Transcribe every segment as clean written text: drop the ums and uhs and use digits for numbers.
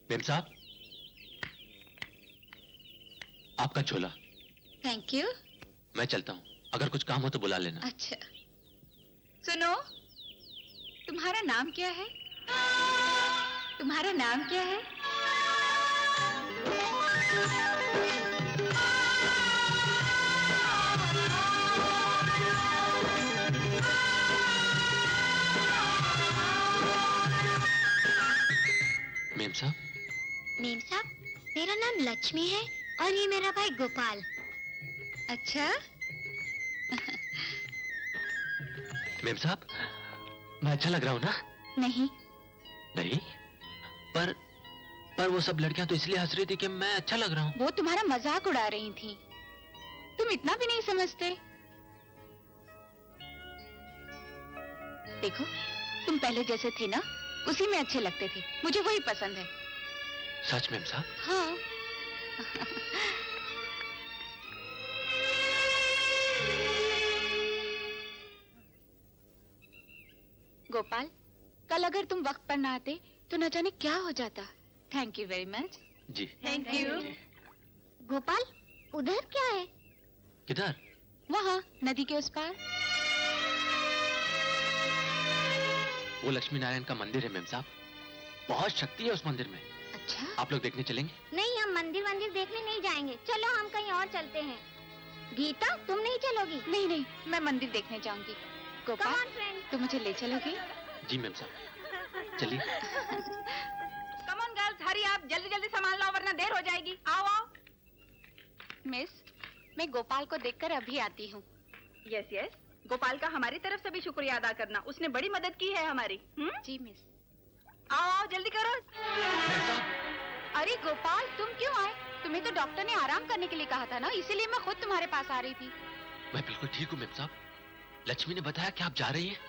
Ma'am साहब, आपका झोला। Thank you. मैं चलता हूँ, अगर कुछ काम हो तो बुला लेना। अच्छा, सुनो, तुम्हारा नाम क्या है? तुम्हारा नाम क्या है? मेम साहब। मेम साहब, मेरा नाम लक्ष्मी है और ये मेरा भाई गोपाल। अच्छा। मेम साहब, मैं अच्छा लग रहा हूँ ना? नहीं। नहीं? पर वो सब लड़कियां तो इसलिए हंस रही थी कि मैं अच्छा लग रहा हूँ। वो तुम्हारा मजाक उड़ा रही थी। तुम इतना भी नहीं समझते। देखो, तुम पहले जैसे थे ना, उसी में अच्छे लगते थे। मुझे वही पसंद है। सच मेम साहब? हाँ। गोपाल, कल अगर तुम वक्त पर ना आते तो न जाने क्या हो जाता। Thank you very much. जी। Thank you. गोपाल, उधर क्या है? किधर? वहाँ नदी के उस पार। वो लक्ष्मी नारायण का मंदिर है मेम साहब। बहुत शक्ति है उस मंदिर में। अच्छा। आप लोग देखने चलेंगे? नहीं, हम मंदिर देखने नहीं जाएंगे। चलो हम कहीं और चलते हैं। गीता, तुम नहीं चलोगी? नहीं नहीं, मैं मंदिर देखने जाऊंगी। गोपाल, तुम मुझे ले चलोगे? जी मेम साहब, चलिए। कम ऑन गर्ल्स, हरी आप, जल्दी जल्दी सामान लाओ वरना देर हो जाएगी। आओ आओ। मिस, मैं गोपाल को देखकर अभी आती हूँ। यस यस, गोपाल का हमारी तरफ से भी शुक्रिया अदा करना, उसने बड़ी मदद की है हमारी। जी मिस। आओ आओ जल्दी करो। मेम साहब। अरे गोपाल, तुम क्यों आए? तुम्हें तो डॉक्टर ने आराम करने के लिए कहा था ना, इसीलिए मैं खुद तुम्हारे पास आ रही थी। मैं बिल्कुल ठीक हूँ मेम साहब। लक्ष्मी ने बताया कि आप जा रही हैं।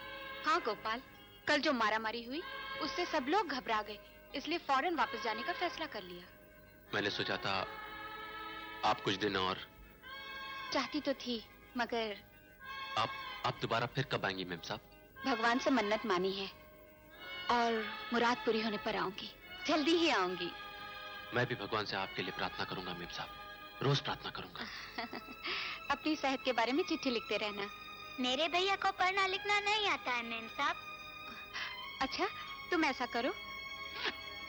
हाँ गोपाल, कल जो मारामारी हुई उससे सब लोग घबरा गए, इसलिए फौरन वापस जाने का फैसला कर लिया। मैंने सोचा था आप कुछ दिन और। चाहती तो थी, मगर आप दोबारा फिर कब आएंगी मेम साहब? भगवान से मन्नत मानी है और मुराद पूरी होने पर आऊंगी। जल्दी ही आऊंगी। मैं भी भगवान से आपके लिए प्रार्थना करूंगा मेम साहब, रोज प्रार्थना करूंगा। अपनी सेहत के बारे में चिट्ठी लिखते रहना। मेरे भैया को पढ़ना लिखना नहीं आता है मेम साहब। अच्छा, तुम ऐसा करो,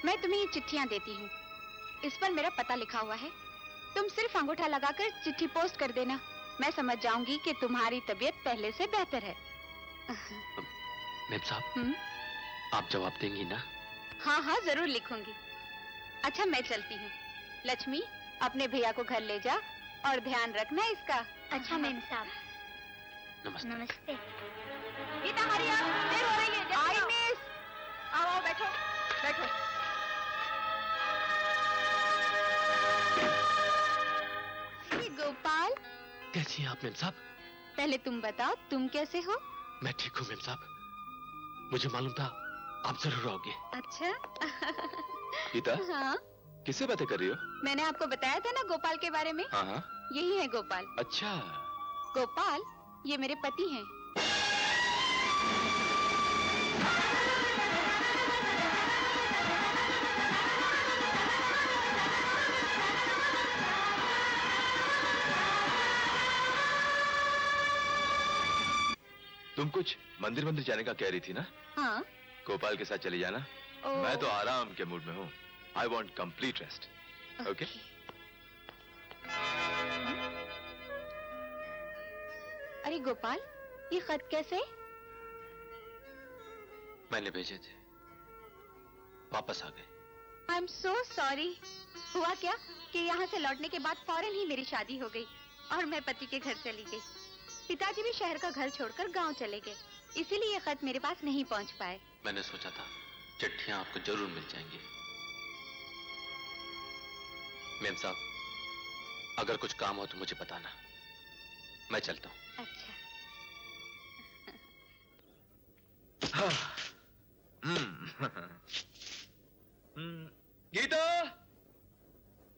मैं तुम्हें ये चिट्ठियां देती हूँ। इस पर मेरा पता लिखा हुआ है। तुम सिर्फ अंगूठा लगाकर चिट्ठी पोस्ट कर देना। मैं समझ जाऊंगी कि तुम्हारी तबीयत पहले से बेहतर है। मेम साहब, आप जवाब देंगी ना? हाँ हाँ, जरूर लिखूंगी। अच्छा, मैं चलती हूँ। लक्ष्मी, अपने भैया को घर ले जा और ध्यान रखना इसका। अच्छा मेम साहब। नमस्ते। नमस्ते। गीता हरी आप, देर हो रही है। I miss. आओ आओ बैठो बैठो। गोपाल, कैसी हैं आप मेम साहब? पहले तुम बताओ, तुम कैसे हो? मैं ठीक हूँ मेम साहब। मुझे मालूम था आप जरूर आओगे। अच्छा। गीता, हाँ, किससे बातें कर रही हो? मैंने आपको बताया था ना गोपाल के बारे में। हाँ हाँ। यही है गोपाल। अच्छा। गोपाल, ये मेरे पति हैं। तुम कुछ मंदिर जाने का कह रही थी ना? हाँ। गोपाल के साथ चली जाना। मैं तो आराम के मूड में हूँ। I want complete rest. Okay? अरे गोपाल, ये खत कैसे? मैंने भेजे थे, वापस आ गए। I am so sorry. हुआ क्या कि यहाँ से लौटने के बाद फौरन ही मेरी शादी हो गई और मैं पति के घर चली गई। पिताजी भी शहर का घर छोड़कर गांव चले गए, इसीलिए ये खत मेरे पास नहीं पहुँच पाए। मैंने सोचा था चिट्ठियां आपको जरूर मिल जाएंगी। मेम साहब, अगर कुछ काम हो तो मुझे बताना। मैं चलता हूँ। अच्छा। गीता,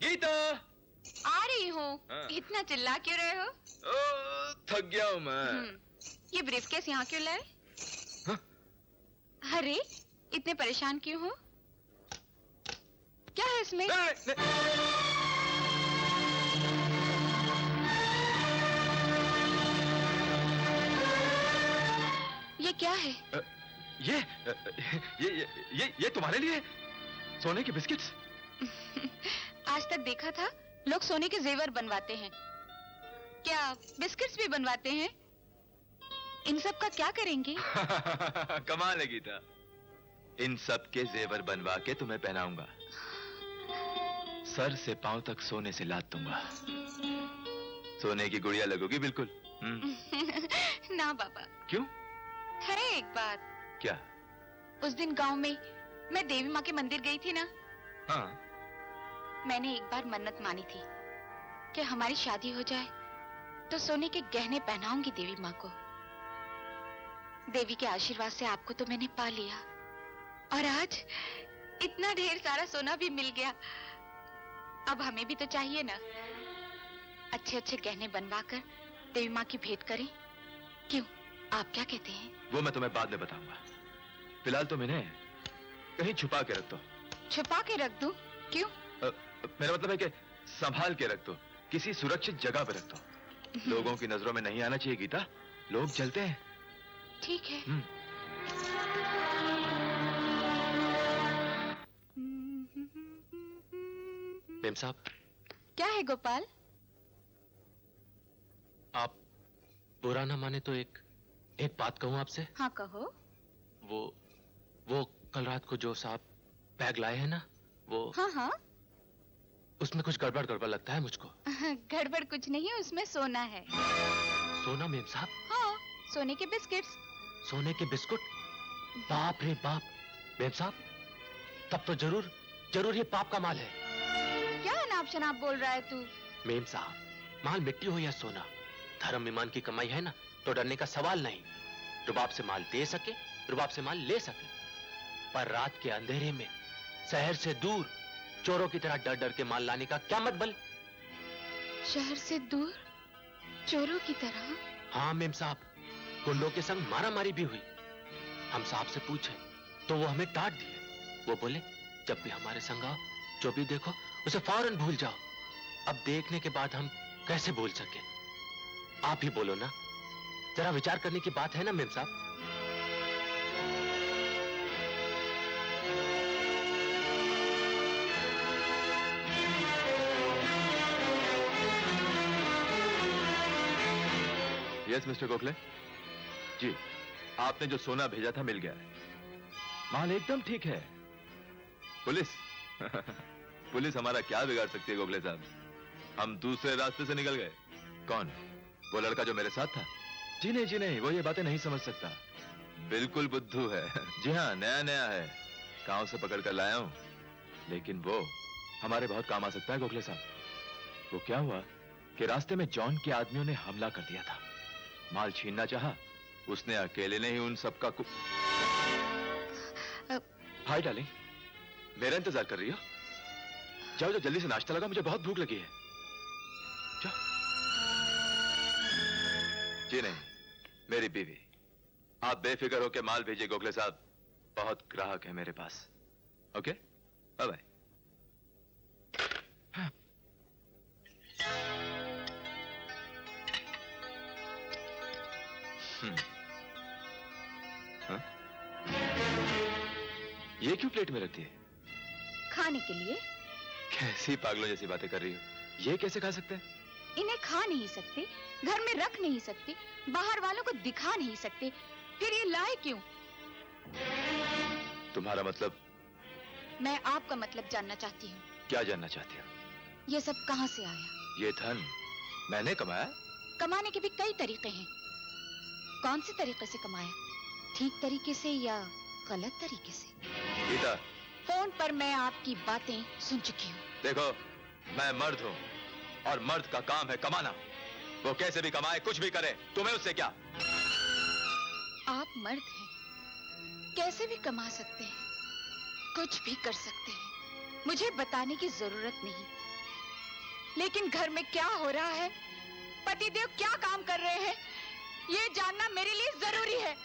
गीता। आ रही हूँ। हाँ। इतना चिल्ला क्यों रहे हो? थक गया हूँ मैं। ये ब्रीफकेस यहाँ क्यों लाए? हाँ? अरे, इतने परेशान क्यों हो? क्या है इसमें? नहीं, नहीं। ये क्या है? ये तुम्हारे लिए सोने के बिस्किट्स। आज तक देखा था लोग सोने के जेवर बनवाते हैं, क्या बिस्किट्स भी बनवाते हैं? इन सब का क्या करेंगे? कमाल है गीता, इन सब के जेवर बनवा के तुम्हें पहनाऊंगा, सर से पांव तक सोने से लाद दूंगा, सोने की गुड़िया लगोगी बिल्कुल। ना बाबा। क्यों? है एक बात। क्या? उस दिन गांव में मैं देवी माँ के मंदिर गई थी ना। हाँ। मैंने एक बार मन्नत मानी थी कि हमारी शादी हो जाए तो सोने के गहने पहनाऊंगी देवी माँ को। देवी के आशीर्वाद से आपको तो मैंने पा लिया और आज इतना ढेर सारा सोना भी मिल गया। अब हमें भी तो चाहिए ना, अच्छे अच्छे गहने बनवाकर देवी माँ की भेंट करें। क्यों, आप क्या कहते हैं? वो मैं तुम्हें बाद में बताऊंगा, फिलहाल तुम इन्हें कहीं छुपा के रख दो। छुपा के रख दूं? क्यों? मेरा मतलब है कि संभाल के रख दो, किसी सुरक्षित जगह पे रख दो। लोगों की नजरों में नहीं आना चाहिए गीता, लोग जलते हैं। ठीक है। मेम साहब। क्या है गोपाल? आप बुरा ना माने तो एक बात कहूं आपसे? हाँ कहो। वो कल रात को जो साहब बैग लाए हैं ना, वो हाँ हाँ। उसमें कुछ गड़बड़ लगता है मुझको। गड़बड़ कुछ नहीं है, उसमें सोना है। सोना मेम साहब? हाँ, सोने के बिस्किट्स। सोने के बिस्कुट? बाप रे बाप। मेम साहब, तब तो जरूर ये पाप का माल है। क्या अनाप शनाप बोल रहा है तू? मेम साहब, माल मिट्टी हो या सोना, धर्म ईमान की कमाई है ना, तो डरने का सवाल नहीं। रुबाब से माल दे सके, रुबाब से माल ले सके, पर रात के अंधेरे में शहर से दूर चोरों की तरह डर डर के माल लाने का क्या मतबल? शहर से दूर चोरों की तरह? हाँ मेम साहब, गुंडों के संग मारा मारी भी हुई। हम साहब से पूछे तो वो हमें डांट दिए। वो बोले जब भी हमारे संग आओ, जो भी देखो उसे फौरन भूल जाओ। अब देखने के बाद हम कैसे भूल सके? आप ही बोलो ना, जरा विचार करने की बात है ना मेम साहब। यस मिस्टर गोखले जी, आपने जो सोना भेजा था मिल गया है, माल एकदम ठीक है। पुलिस पुलिस हमारा क्या बिगाड़ सकती है गोखले साहब, हम दूसरे रास्ते से निकल गए। कौन? वो लड़का जो मेरे साथ था? जी नहीं, वो ये बातें नहीं समझ सकता, बिल्कुल बुद्धू है। जी हाँ, नया है, गांव से पकड़ कर लाया हूं, लेकिन वो हमारे बहुत काम आ सकता है गोखले साहब। वो क्या हुआ कि रास्ते में जॉन के आदमियों ने हमला कर दिया था, माल छीनना चाहा, उसने अकेले ने ही उन सबका हाय डार्लिंग, मेरा इंतजार कर रही हो? जाओ जल्दी से नाश्ता लगा, मुझे बहुत भूख लगी है। जाओ। जी नहीं, मेरी बीवी, आप बेफिक्र होकर माल भेजिए गोखले साहब, बहुत ग्राहक है मेरे पास। Okay, bye bye. ये क्यों प्लेट में रखती है? खाने के लिए। कैसी पागलों जैसी बातें कर रही हो, ये कैसे खा सकते हैं? इन्हें खा नहीं सकते, घर में रख नहीं सकते, बाहर वालों को दिखा नहीं सकते, फिर ये लाए क्यों? तुम्हारा मतलब? मैं आपका मतलब जानना चाहती हूँ। क्या जानना चाहती हो? ये सब कहाँ से आया? ये धन मैंने कमाया। कमाने के भी कई तरीके हैं, कौन से तरीके से कमाया? ठीक तरीके से या गलत तरीके से? गीता, फोन पर मैं आपकी बातें सुन चुकी हूँ। देखो, मैं मर्द हूँ और मर्द का काम है कमाना। वो कैसे भी कमाए, कुछ भी करे, तुम्हें उससे क्या? आप मर्द हैं, कैसे भी कमा सकते हैं, कुछ भी कर सकते हैं, मुझे बताने की जरूरत नहीं। लेकिन घर में क्या हो रहा है, पतिदेव क्या काम कर रहे हैं, ये जानना मेरे लिए जरूरी है,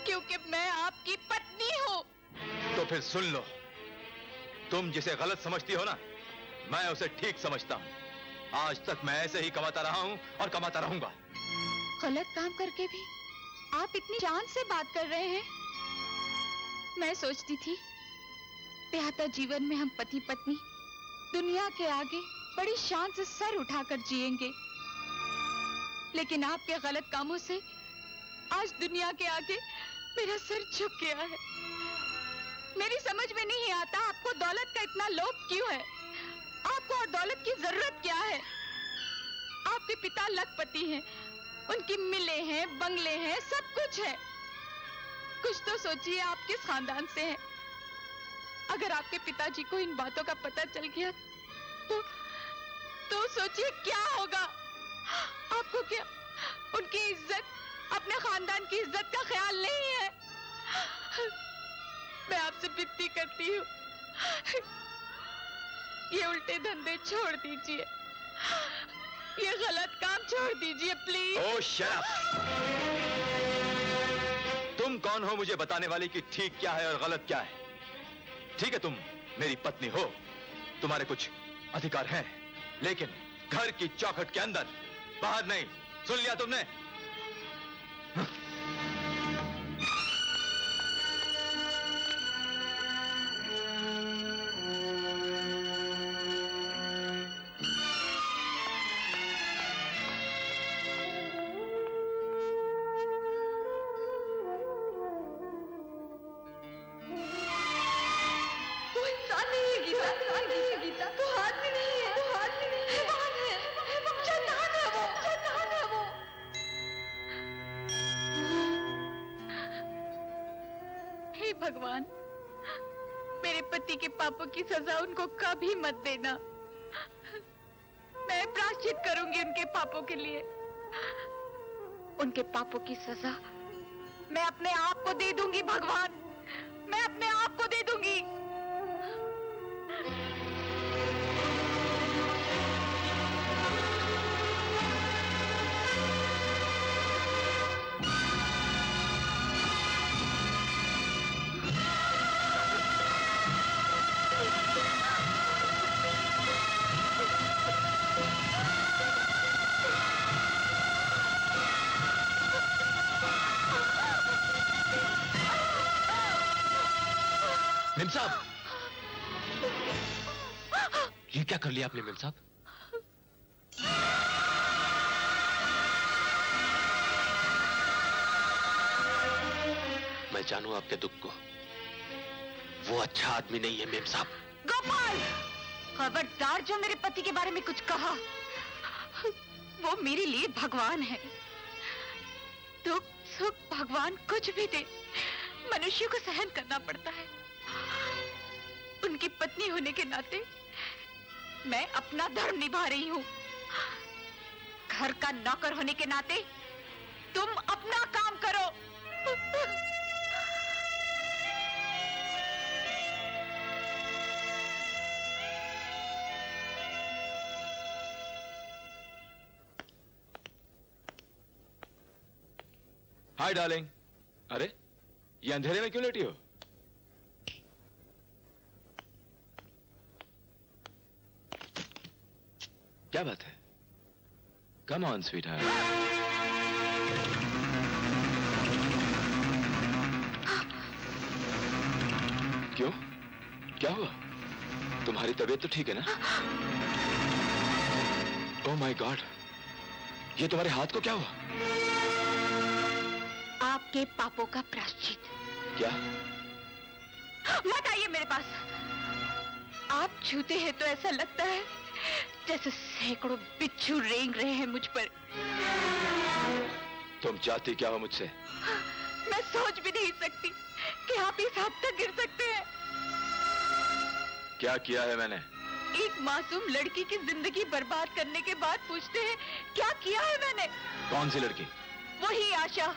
क्योंकि मैं आपकी पत्नी हूँ। तो फिर सुन लो, तुम जिसे गलत समझती हो ना, मैं उसे ठीक समझता हूं। आज तक मैं ऐसे ही कमाता रहा हूं और कमाता रहूंगा। गलत काम करके भी आप इतनी जान से बात कर रहे हैं। मैं सोचती थी ब्याहता जीवन में हम पति पत्नी दुनिया के आगे बड़ी शान से सर उठाकर जिएंगे, लेकिन आपके गलत कामों से आज दुनिया के आगे मेरा सिर झुक गया है। मेरी समझ में नहीं आता आपको दौलत का इतना लोभ क्यों है। आपको और दौलत की जरूरत क्या है? आपके पिता लखपति हैं, उनकी मिलें हैं, बंगले हैं, सब कुछ है। कुछ तो सोचिए आप किस खानदान से हैं। अगर आपके पिताजी को इन बातों का पता चल गया तो सोचिए क्या होगा। आपको क्या उनकी इज्जत, अपने खानदान की इज्जत का ख्याल नहीं है? मैं आपसे विनती करती हूँ, ये उल्टे धंधे छोड़ दीजिए, ये गलत काम छोड़ दीजिए प्लीज। Oh shut up! तुम कौन हो मुझे बताने वाली कि ठीक क्या है और गलत क्या है? ठीक है, तुम मेरी पत्नी हो, तुम्हारे कुछ अधिकार हैं, लेकिन घर की चौखट के अंदर, बाहर नहीं। सुन लिया तुमने? भगवान, मेरे पति के पापों की सजा उनको कभी मत देना। मैं प्रायश्चित करूंगी उनके पापों के लिए। उनके पापों की सजा मैं अपने आप को दे दूंगी भगवान, मैं अपने आप को दे दूंगी। मेम साहब, ये क्या कर लिया आपने मेम साहब? मैं जानू आपके दुख को। वो अच्छा आदमी नहीं है मेम साहब। गोपाल, खबरदार जो मेरे पति के बारे में कुछ कहा। वो मेरे लिए भगवान है। दुख सुख भगवान कुछ भी दे, मनुष्य को सहन करना पड़ता है। उनकी पत्नी होने के नाते मैं अपना धर्म निभा रही हूँ। घर का नौकर होने के नाते तुम अपना काम करो। Hi darling. अरे, ये अंधेरे में क्यों लेटी हो? क्या बात है? Come on sweetheart. क्यों? क्या हुआ? तुम्हारी तबीयत तो ठीक है ना? ओह माय गॉड, ये तुम्हारे हाथ को क्या हुआ? आपके पापों का प्रायश्चित। क्या? मत आइए मेरे पास। आप छूते हैं तो ऐसा लगता है जैसे सैकड़ों बिच्छू रेंग रहे हैं मुझ पर। तुम चाहती क्या हो मुझसे? मैं सोच भी नहीं सकती कि आप इस हद तक गिर सकते हैं। क्या किया है मैंने? एक मासूम लड़की की जिंदगी बर्बाद करने के बाद पूछते हैं क्या किया है मैंने? कौन सी लड़की? वही आशा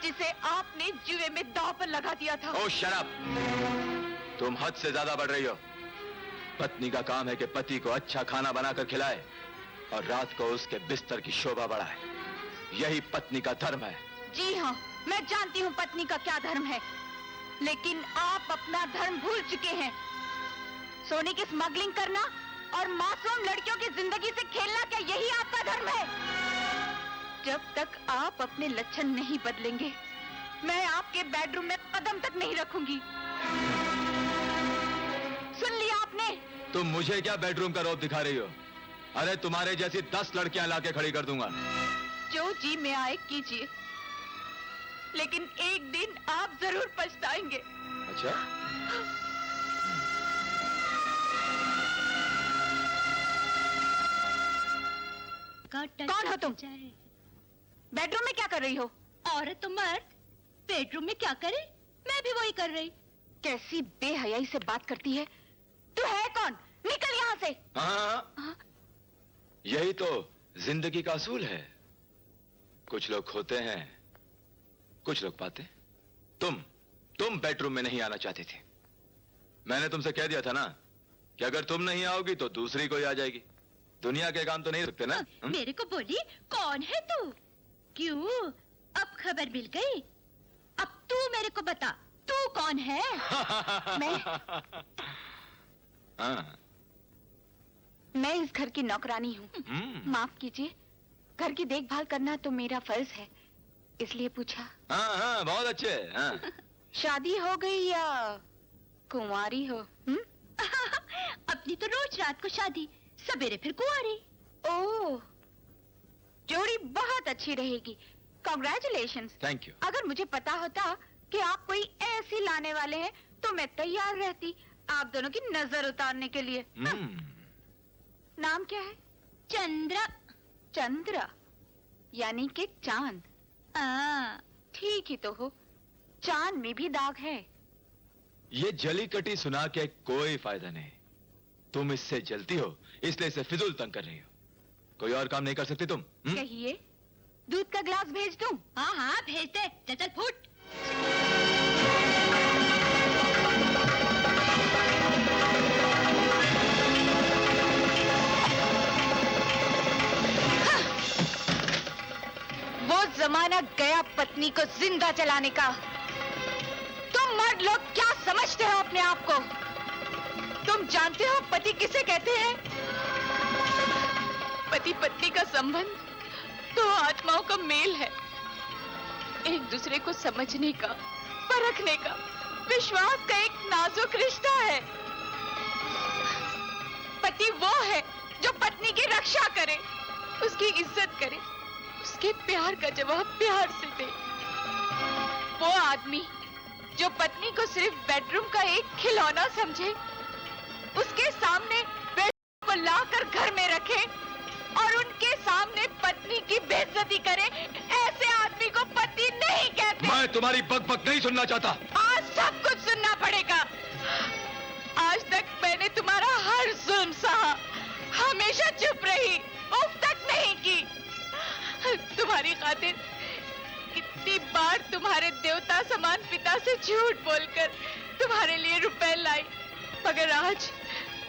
जिसे आपने जुए में दांव पर लगा दिया था। ओह शट अप! तुम हद से ज्यादा बढ़ रही हो। पत्नी का काम है कि पति को अच्छा खाना बनाकर खिलाए और रात को उसके बिस्तर की शोभा बढ़ाए। यही पत्नी का धर्म है। जी हाँ, मैं जानती हूँ पत्नी का क्या धर्म है, लेकिन आप अपना धर्म भूल चुके हैं। सोने की स्मगलिंग करना और मासूम लड़कियों की जिंदगी से खेलना, क्या यही आपका धर्म है? जब तक आप अपने लक्षण नहीं बदलेंगे, मैं आपके बेडरूम में कदम तक नहीं रखूंगी। सुन लिया आपने? तुम मुझे क्या बेडरूम का रौब दिखा रही हो? अरे तुम्हारे जैसी 10 लड़कियां लाके खड़ी कर दूंगा। जो जी में आए कीजिए, लेकिन एक दिन आप जरूर पछताएंगे। अच्छा? कौन हो तुम? बेडरूम में क्या कर रही हो? औरत तो मर्द बेडरूम में क्या करे? मैं भी वही कर रही। कैसी बेहयाई से बात करती है? तू है कौन? निकल यहाँ से। हाँ, यही तो जिंदगी का असूल है। कुछ लोग खोते हैं, कुछ लोग पाते। तुम बेडरूम में नहीं आना चाहती थी। मैंने तुमसे कह दिया था ना कि अगर तुम नहीं आओगी तो दूसरी कोई आ जाएगी। दुनिया के काम तो नहीं सकते ना। मेरे को बोली कौन है तू? क्यों? अब खबर मिल गई। अब तू मेरे को बता, तू कौन है? मैं इस घर की नौकरानी हूँ। माफ कीजिए, घर की देखभाल करना तो मेरा फर्ज है, इसलिए पूछा। हाँ, बहुत अच्छे। हाँ। शादी हो गई या कुंवारी हो? अपनी तो रोज रात को शादी, सवेरे फिर कुंवारी। ओह, जोड़ी बहुत अच्छी रहेगी। कांग्रेचुलेशंस। Thank you. अगर मुझे पता होता कि आप कोई ऐसी लाने वाले हैं तो मैं तैयार रहती आप दोनों की नजर उतारने के लिए। नाम क्या है? चंद्रा। चंद्रा यानी कि चांद। ठीक ही तो हो, चांद में भी दाग है। ये जली कटी सुना के कोई फायदा नहीं। तुम इससे जलती हो, इसलिए इसे फिजूल तंग कर रही हो। कोई और काम नहीं कर सकती तुम? कहिए, दूध का ग्लास भेज दूं? हाँ भेज दे। चल फुट। वो जमाना गया पत्नी को जिंदा जलाने का। तुम मर्द लोग क्या समझते हो अपने आप को? तुम जानते हो पति किसे कहते हैं? पति पत्नी का संबंध दो आत्माओं का मेल है, एक दूसरे को समझने का, परखने का, विश्वास का एक नाजुक रिश्ता है। पति वो है जो पत्नी की रक्षा करे, उसकी इज्जत करे, उसके प्यार का जवाब प्यार से दे। वो आदमी जो पत्नी को सिर्फ बेडरूम का एक खिलौना समझे, उसके सामने बेडरूम को लाकर घर में रखे और उनके सामने पत्नी की बेइज्जती करे, ऐसे आदमी को पति नहीं कहते। मैं तुम्हारी बकबक नहीं सुनना चाहता। आज सब कुछ सुनना पड़ेगा। आज तक मैंने तुम्हारा हर जुल्म सहा, हमेशा चुप रही, उफ तक नहीं की। तुम्हारी खातिर कितनी बार तुम्हारे देवता समान पिता से झूठ बोलकर तुम्हारे लिए रुपए लाई, मगर आज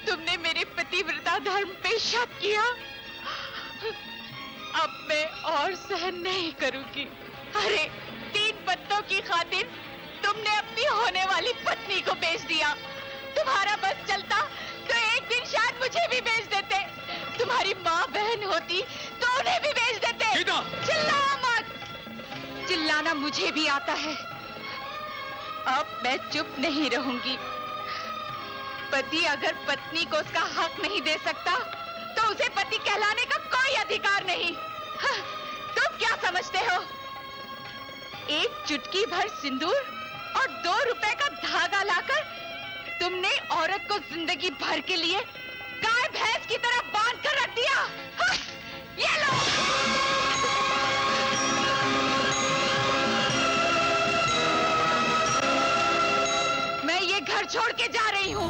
तुमने मेरे पतिव्रता धर्म पे शक किया। अब मैं और सहन नहीं करूंगी। अरे 3 पत्तों की खातिर तुमने अपनी होने वाली पत्नी को बेच दिया। तुम्हारा बस चलता तो एक दिन शायद मुझे भी बेच देते। तुम्हारी माँ बहन होती तो उन्हें भी बेच देते। चिल्लाओ मत, चिल्लाना मुझे भी आता है। अब मैं चुप नहीं रहूंगी। पति अगर पत्नी को उसका हक नहीं दे सकता तो उसे पति कहलाने का कोई अधिकार नहीं। तुम क्या समझते हो? एक चुटकी भर सिंदूर और 2 रुपए का धागा लाकर तुमने औरत को जिंदगी भर के लिए गाय भैंस की तरह बांध कर रख दिया। ये लो। मैं ये घर छोड़ के जा रही हूँ।